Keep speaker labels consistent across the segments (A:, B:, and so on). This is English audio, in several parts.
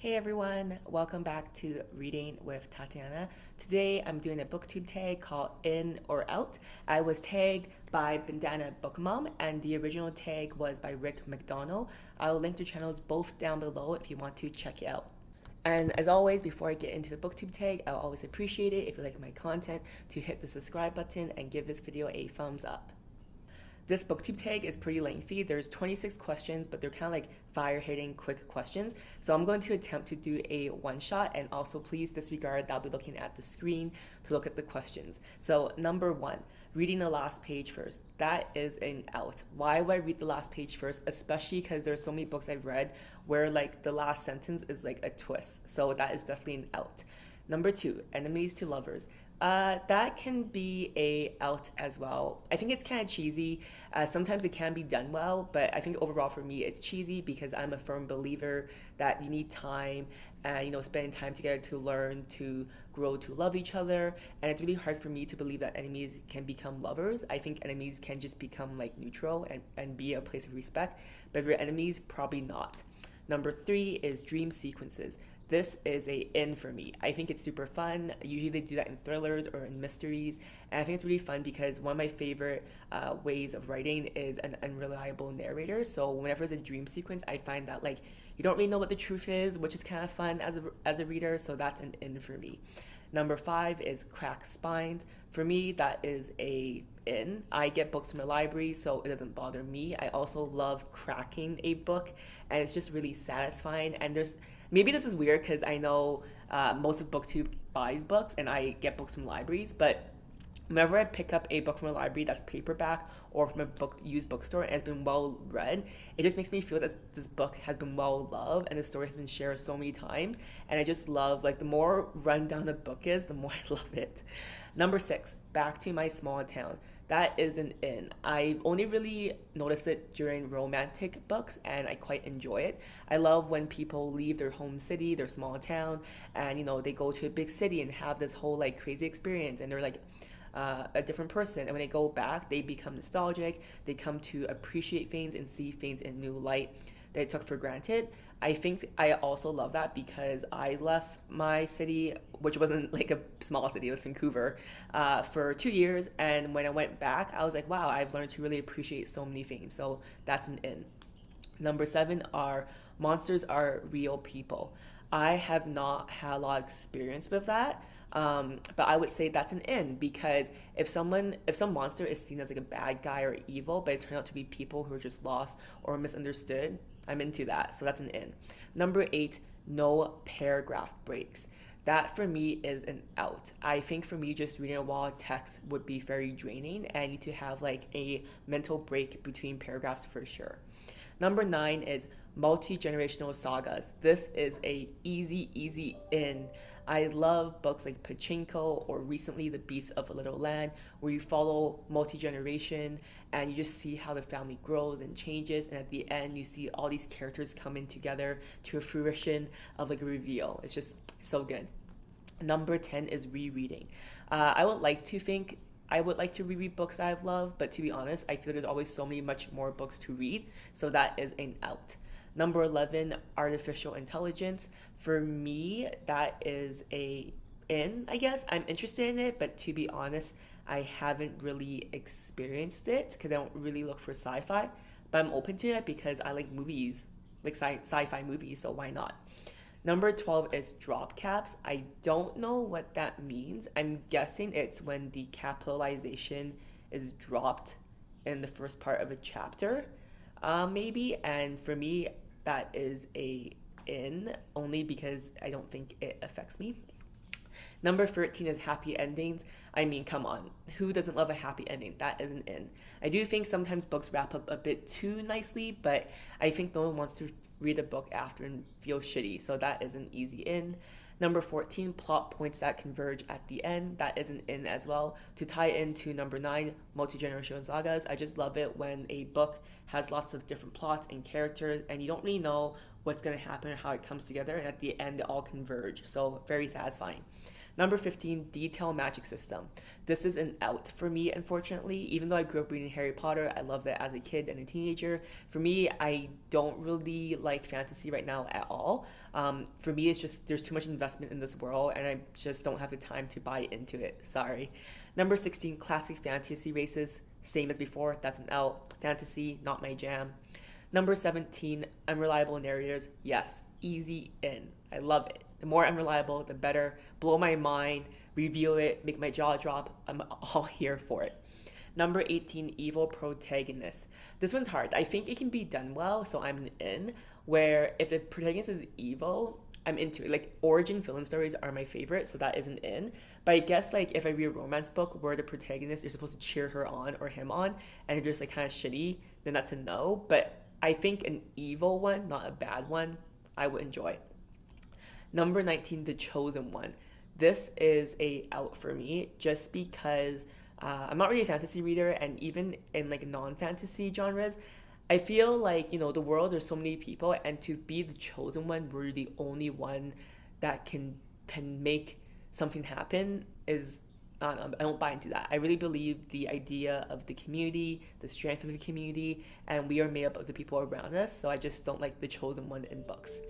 A: Hey everyone, welcome back to Reading with Tatiana. Today I'm doing a booktube tag called In or Out. I was tagged by Bandana Bookmom and the original tag was by Rick McDonald. I'll link the channels both down below if you want to check it out. And as always, before I get into the booktube tag, I'll always appreciate it if you like my content to hit the subscribe button and give this video a thumbs up. This booktube tag is pretty lengthy. There's 26 questions, but they're kind of like fire-hitting, quick questions. So I'm going to attempt to do a one-shot, and also please disregard that I'll be looking at the screen to look at the questions. So number one, reading the last page first. That is an out. Why would I read the last page first? Especially because there's so many books I've read where like the last sentence is like a twist. So that is definitely an out. Number two, enemies to lovers. That can be a out as well. I think it's kind of cheesy. Sometimes it can be done well, but I think overall for me it's cheesy because I'm a firm believer that you need time and spending time together to learn, to grow, to love each other. And it's really hard for me to believe that enemies can become lovers. I think enemies can just become like neutral and be a place of respect. But if you're enemies, probably not. Number three is dream sequences. This is a in for me. I think it's super fun. Usually they do that in thrillers or in mysteries. And I think it's really fun because one of my favorite ways of writing is an unreliable narrator. So whenever there's a dream sequence, I find that like you don't really know what the truth is, which is kind of fun as a reader. So that's an in for me. Number five is crack spines. For me, that is a in. I get books from the library, so it doesn't bother me. I also love cracking a book, and it's just really satisfying. And maybe this is weird because I know most of BookTube buys books, and I get books from libraries, but whenever I pick up a book from a library that's paperback or from a used bookstore and it's been well read, it just makes me feel that this book has been well loved and the story has been shared so many times. And I just love, like, the more run down the book is, the more I love it. Number six, back to my small town. That is an in. I've only really noticed it during romantic books and I quite enjoy it. I love when people leave their home city, their small town, and they go to a big city and have this whole like crazy experience and they're like a different person, and when they go back they become nostalgic. They come to appreciate things and see things in new light that they took for granted. I think I also love that because I left my city, which wasn't like a small city, it was Vancouver, for 2 years, and when I went back I was like, wow, I've learned to really appreciate so many things. So that's an in. Number seven are monsters are real people. I have not had a lot of experience with that, but I would say that's an in because if some monster is seen as like a bad guy or evil, but it turned out to be people who are just lost or misunderstood, I'm into that. So that's an in. Number eight, no paragraph breaks. That for me is an out. I think for me, just reading a wall of text would be very draining, and I need to have like a mental break between paragraphs for sure. Number nine is multi-generational sagas. This is a easy in. I love books like Pachinko or recently The Beasts of a Little Land, where you follow multi-generation and you just see how the family grows and changes, and at the end you see all these characters coming together to a fruition of like a reveal. It's just so good. Number 10 is rereading. I would like to reread books that I've loved, but to be honest, I feel there's always so many much more books to read, so that is an out. Number 11, artificial intelligence. For me, that is a in, I guess. I'm interested in it, but to be honest, I haven't really experienced it because I don't really look for sci-fi, but I'm open to it because I like movies, like sci-fi movies, so why not? Number 12 is drop caps. I don't know what that means. I'm guessing it's when the capitalization is dropped in the first part of a chapter, maybe. And for me, that is a in, only because I don't think it affects me. Number 13 is happy endings. I mean, come on. Who doesn't love a happy ending? That is an in. I do think sometimes books wrap up a bit too nicely, but I think no one wants to read a book after and feel shitty, so that is an easy in. Number 14, plot points that converge at the end. That is an in as well. To tie into number 9, Multi-Generational Sagas, I just love it when a book has lots of different plots and characters and you don't really know what's going to happen and how it comes together, and at the end they all converge. So very satisfying. Number 15, detail magic system. This is an out for me, unfortunately. Even though I grew up reading Harry Potter, I loved it as a kid and a teenager. For me, I don't really like fantasy right now at all. For me, it's just there's too much investment in this world, and I just don't have the time to buy into it. Sorry. Number 16, classic fantasy races. Same as before, that's an out. Fantasy, not my jam. Number 17, unreliable narrators. Yes, easy in. I love it. The more unreliable, the better. Blow my mind, reveal it, make my jaw drop. I'm all here for it. Number 18, Evil Protagonists. This one's hard. I think it can be done well, so I'm in. Where if the protagonist is evil, I'm into it. Like origin villain stories are my favorite, so that isn't in. But I guess like if I read a romance book where the protagonist, you're supposed to cheer her on or him on, and they're just like kind of shitty, then that's a no. But I think an evil one, not a bad one, I would enjoy. Number 19, The Chosen One. This is a out for me just because I'm not really a fantasy reader, and even in like non-fantasy genres, I feel like, the world, there's so many people, and to be the chosen one, where you're the only one that can make something happen is I don't buy into that. I really believe the idea of the community, the strength of the community, and we are made up of the people around us, so I just don't like the chosen one in books.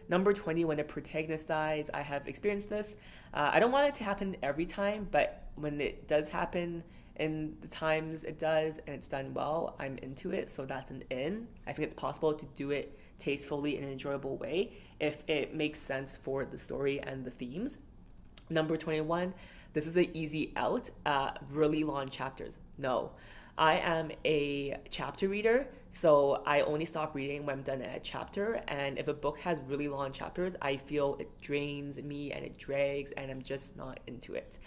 A: Number 20, when the protagonist dies, I have experienced this. I don't want it to happen every time, but when it does happen in the times it does and it's done well, I'm into it, so that's an in. I think it's possible to do it tastefully in an enjoyable way if it makes sense for the story and the themes. Number 21, this is an easy out. Really long chapters. No. I am a chapter reader, so I only stop reading when I'm done at a chapter. And if a book has really long chapters, I feel it drains me and it drags, and I'm just not into it.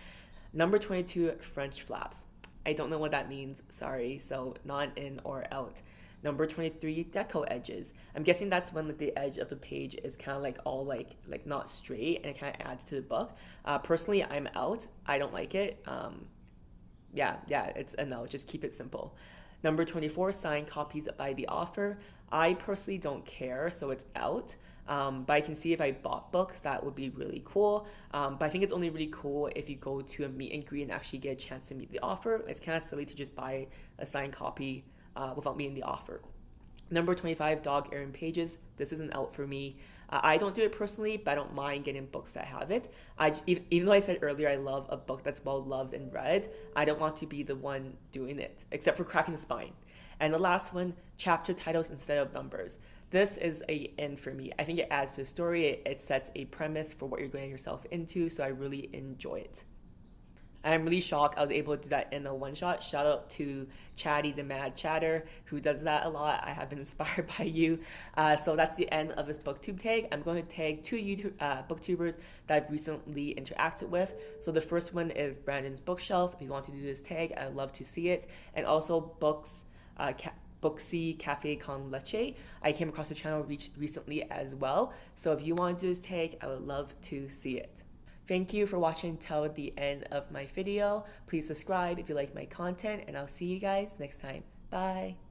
A: Number 22, French flaps. I don't know what that means, sorry, so not in or out. Number 23, Deckled Edges. I'm guessing that's when like the edge of the page is kind of like all like not straight, and it kind of adds to the book. Personally, I'm out. I don't like it. Yeah, it's a no. Just keep it simple. Number 24, signed copies by the author. I personally don't care, so it's out. But I can see if I bought books, that would be really cool. But I think it's only really cool if you go to a meet and greet and actually get a chance to meet the author. It's kind of silly to just buy a signed copy without meeting the author. Number 25, dog errand pages. This isn't out for me. I don't do it personally, but I don't mind getting books that have it. Even though I said earlier I love a book that's well loved and read, I don't want to be the one doing it, except for cracking the spine. And the last one, chapter titles instead of numbers. This is a in for me. I think it adds to the story. It sets a premise for what you're getting yourself into, so I really enjoy it. I'm really shocked I was able to do that in a one-shot. Shout out to Chatty the Mad Chatter, who does that a lot. I have been inspired by you. So that's the end of this booktube tag. I'm going to tag two booktubers that I've recently interacted with. So the first one is Brandon's Bookshelf. If you want to do this tag, I'd love to see it. And also Booksy Cafe Con Leche. I came across the channel recently as well. So if you want to do this tag, I would love to see it. Thank you for watching till the end of my video. Please subscribe if you like my content, and I'll see you guys next time. Bye!